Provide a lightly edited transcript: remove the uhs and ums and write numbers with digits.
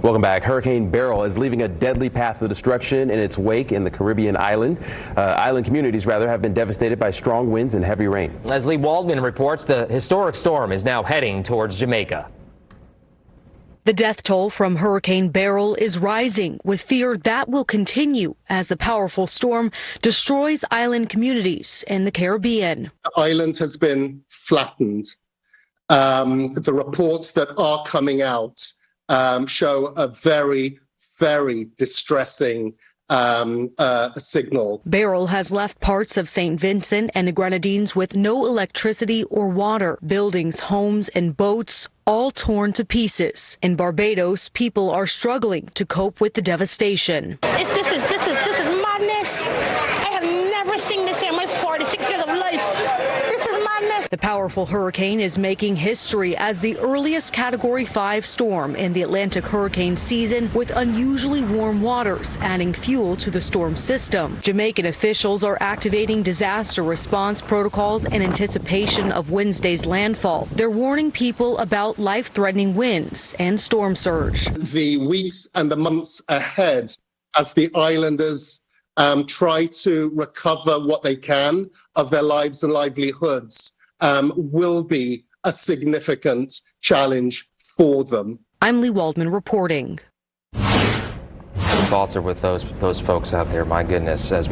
Welcome back. Hurricane Beryl is leaving a deadly path of destruction in its wake in the Caribbean island communities have been devastated by strong winds and heavy rain. As Lee Waldman reports, the historic storm is now heading towards Jamaica. The death toll from Hurricane Beryl is rising, with fear that will continue as the powerful storm destroys island communities in the Caribbean. The island has been flattened. The reports that are coming out show a very, very distressing signal. Beryl has left parts of St. Vincent and the Grenadines with no electricity or water. Buildings, homes, and boats all torn to pieces. In Barbados, people are struggling to cope with the devastation. This is madness. I have never seen this in my 46 years of life. This is madness. The powerful hurricane is making history as the earliest Category 5 storm in the Atlantic hurricane season, with unusually warm waters adding fuel to the storm system. Jamaican officials are activating disaster response protocols in anticipation of Wednesday's landfall. They're warning people about life-threatening winds and storm surge. The weeks and the months ahead, as the islanders try to recover what they can of their lives and livelihoods, will be a significant challenge for them. I'm Lee Waldman reporting. Thoughts are with those folks out there. My goodness, as